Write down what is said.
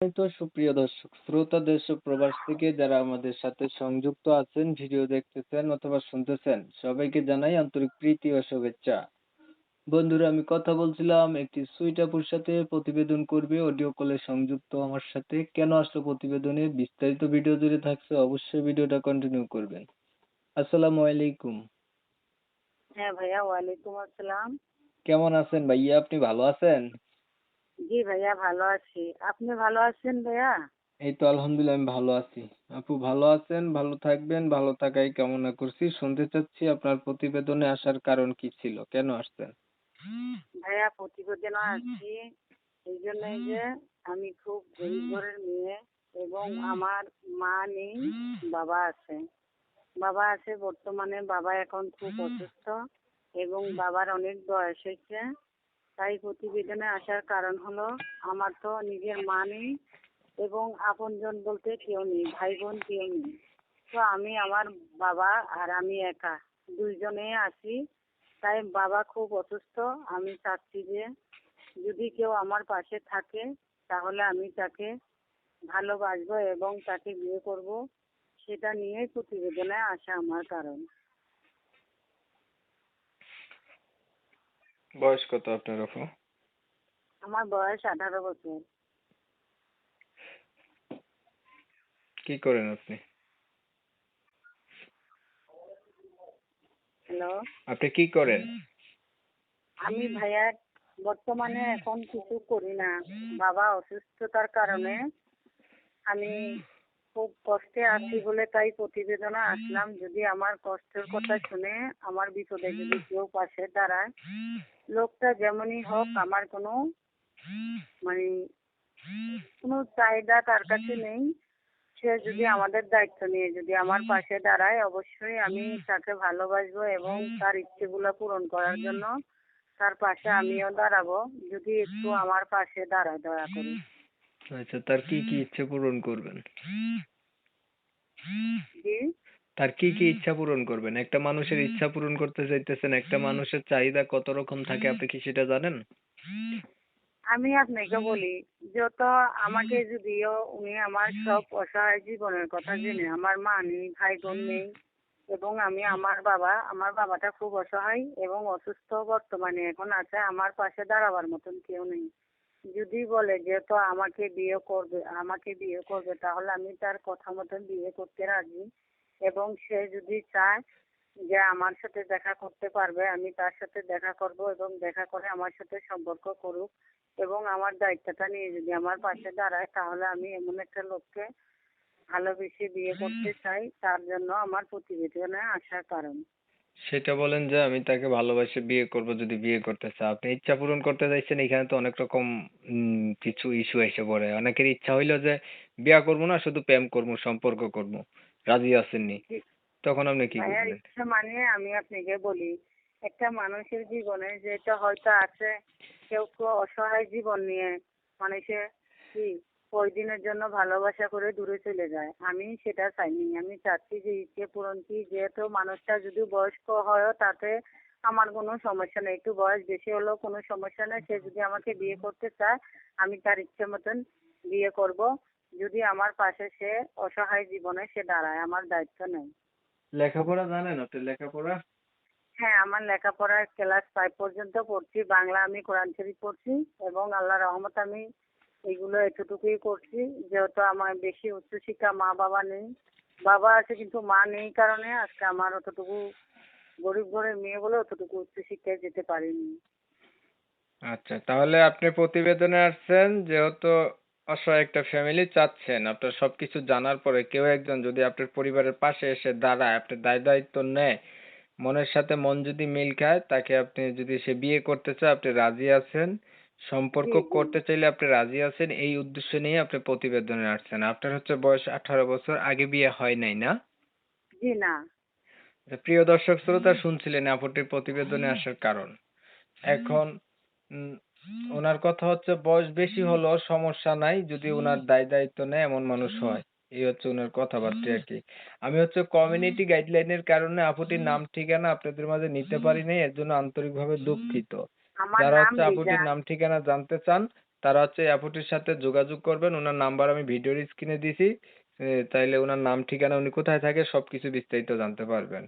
এই তো সুপ্রিয় দর্শক শ্রোতা দেশ ও প্রবাস থেকে যারা আমাদের সাথে সংযুক্ত আছেন, ভিডিও দেখতেছেন অথবা শুনতেছেন, সবাইকে জানাই আন্তরিক প্রীতি ও শুভেচ্ছা। বন্ধুরা, আমি কথা বলছিলাম একটি সুইট আপুর সাথে, প্রতিবেদন করবে অডিও কলে সংযুক্ত আমার সাথে। কেন আসলো প্রতিবেদনে? বিস্তারিত ভিডিও জুড়ে থাকছে, অবশ্যই ভিডিওটা কন্টিনিউ করবেন। আসসালামু আলাইকুম। হ্যাঁ ভাইয়া, ওয়ালাইকুম আসসালাম। কেমন আছেন ভাইয়া? আপনি ভালো আছেন? জি ভাইয়া, ভালো আছি। আপনি ভালো আছেন ভাইয়া? এই তো আলহামদুলিল্লাহ আমি ভালো আছি। আপু ভালো আছেন, ভালো থাকবেন, ভালো থাকাই কামনা করছি। শুনতে চাচ্ছি আপনার প্রতিবেদনে আসার কারণ কি ছিল? কেন আসছেন? ভাইয়া প্রতিবেদনে আসছি এই জন্যই যে আমি খুব গরিব ঘরের মেয়ে এবং আমার মা নেই, বাবা আছে। বাবা আছে বর্তমানে, বাবা এখন খুব অসুস্থ এবং বাবার অনেক বয়স হয়েছে। তাই প্রতিবেদনে আসার কারণ হলো, আমার তো নিজের মা নেই এবং আপনজন বলতে কেউ নেই, ভাই বোন কেউ নেই। তো আমি, আমার বাবা আর আমি একা, দুইজনে আছি। তাই বাবা খুব অসুস্থ। আমি চাচ্ছি যে যদি কেউ আমার পাশে থাকে তাহলে আমি তাকে ভালোবাসবো এবং তাকে বিয়ে করব। সেটা নিয়েই প্রতিবেদনে আসা আমার কারণ। বয়স কত আপনার আপু? আমার বয়স 18 বছর। কি করেন আপনি? হ্যালো। আপনি কি করেন? আমি ভাইয়া বর্তমানে এখন কিছু করি না। বাবা অসুস্থতার কারণে আমি খুব কষ্টে আছি বলে তাই প্রতিবেদনে আসলাম। যদি আমার কষ্টের কথা শুনে আমার বিপদে যদি কেউ পাশে দাঁড়ায়, লোকটা যেমনই হোক, আমার কোনো মানে কোনো চাহিদা তার কাছে নেই। সে যদি আমাদের দায়িত্ব নিয়ে যদি আমার পাশে দাঁড়ায়, অবশ্যই আমি তাকে ভালোবাসবো এবং তার ইচ্ছেগুলো পূরণ করার জন্য তার পাশে আমিও দাঁড়াবো। যদি একটু আমার পাশে দাঁড়ায় দয়া করে। আচ্ছা, তার কি কি ইচ্ছে পূরণ করবেন? জি। তার কি কি ইচ্ছা পূরণ করবেন? একটা মানুষের ইচ্ছা পূরণ করতে চাইতেছেন, একটা মানুষের চাহিদা কত রকম থাকে আপনি কি সেটা জানেন? আমি আপনাকে বলি, যত আমাকে যদিও উনি আমার সব অসহায় জীবনের কথা জেনে, আমার মা নেই, ভাই বোন নেই এবং আমি, আমার বাবাটা খুব অসহায় এবং অসুস্থ বর্তমানে এখন আছে, আমার পাশে দাঁড়াবার মতন কেউ নেই। যদি বলে যে তো আমাকে বিয়ে করবে তাহলে আমি তার কথা মতন বিয়ে করতে রাজি। এবং সে যদি চায় যে আমার সাথে দেখা করতে পারবে, আমি তার সাথে দেখা করব এবং দেখা করে আমার সাথে সম্পর্ক করুক এবং আমার দায়িত্বটা নিয়ে যদি আমার পাশে দাঁড়ায়, তাহলে আমি এমন একটা লোককে ভালোবেসে বিয়ে করতে চাই। তার জন্য আমার প্রতিবেদনে আসার কারণ। সেটা বলেন যে আমি তাকে ভালোবাসে বিয়ে করব যদি বিয়ে করতে চায়। আপনি ইচ্ছা পূরণ করতে চাইছেন, এখানে তো অনেক রকম কিছু ইস্যু এসে পড়ে। অনেকের ইচ্ছা হইলো যে বিয়া করব না, শুধু প্রেম করব, সম্পর্ক করব। রাজি আছেননি? জি- তখন আপনি কি ভাইয়ার করবেন? ইচ্ছা মানে আমি আপনাকে বলি, একটা মানুষের জীবনে যেটা হয়তো আছে, কেউ কেউ অসহায় জীবন নিয়ে মানুষে কি কয়দিনের জন্য ভালোবাসা করে দূরে চলে যায়। আমি সেটা চাইনি। আমি চাচ্ছি যে ইচ্ছে পূরণ কি, যেহেতু মানুষটা যদি বয়স্ক হয় তাতে আমার কোনো সমস্যা নেই, একটু বয়স বেশি হলেও কোনো সমস্যা নেই। সে যদি আমাকে বিয়ে করতে চায়, আমি তার ইচ্ছে মতন বিয়ে করব। যদি আমার পাশে সে অসহায় জীবনে সে দাঁড়ায়, আমার দায়িত্ব নেই। লেখাপড়া জানেন আপনি? লেখাপড়া? হ্যাঁ, আমার লেখাপড়া ক্লাস 5 পর্যন্ত পড়ছি। বাংলা আমি কোরআন শরীফ পড়ছি এবং আল্লাহর রহমতে আমি এইগুলো এতটুকুই করছি। যেহেতু আমার বেশি উচ্চশিক্ষা মা বাবা নেই। বাবা আছে কিন্তু মা নেই কারণে আজকে আমার অতটুকু, গরিব ঘরের মেয়ে বলে অতটুকু উচ্চশিক্ষায় যেতে পারিনি। আচ্ছা, তাহলে আপনি প্রতিবেদনে আসছেন যেহেতু অসহায় একটা ফ্যামিলি চাচ্ছেন। আপনার সবকিছু জানার পরে কেউ একজন যদি আপনার পরিবারের পাশে এসে দাঁড়ায়, আপনার দায়-দায়িত্ব নেয়, মনের সাথে মন যদি মিল খায়, তাকে আপনি যদি সে বিয়ে করতে চায় আপনি রাজি আছেন, সম্পর্ক জি, জি। করতে চাইলে আপনি রাজি আছেন, এই উদ্দেশ্য নিয়ে আপনি প্রতিবেদনে আসছেন। আপনার হচ্ছে বয়স 18 বছর, আগে বিয়ে হয় নাই, না? জি না। প্রিয় দর্শক শ্রোতা, শুনছিলেন আপুটির প্রতিবেদনে আসার কারণ। এখন উম উনার কথা হচ্ছে বয়স বেশি হলেও সমস্যা নাই যদি উনার দায়-দায়িত্ব নেয় এমন মানুষ হয়। এই হচ্ছে উনার কথাবার্তা আরকি। আমি হচ্ছে কমিউনিটি গাইডলাইনের কারণে আপুটির নাম ঠিকানা আপনাদের মাঝে নিতে পারি নাই, এর জন্য আন্তরিকভাবে দুঃখিত। আমার যারা নাম হচ্ছে লিজা। আপুটির নাম ঠিকানা জানতে চান, তারা হচ্ছে এই আপুটির সাথে যোগাযোগ করবেন। উনার নাম্বার আমি ভিডিওর স্ক্রিনে দিছি। তাইলে উনার নাম ঠিকানা উনি কোথায় থাকে সবকিছু বিস্তারিত জানতে পারবেন।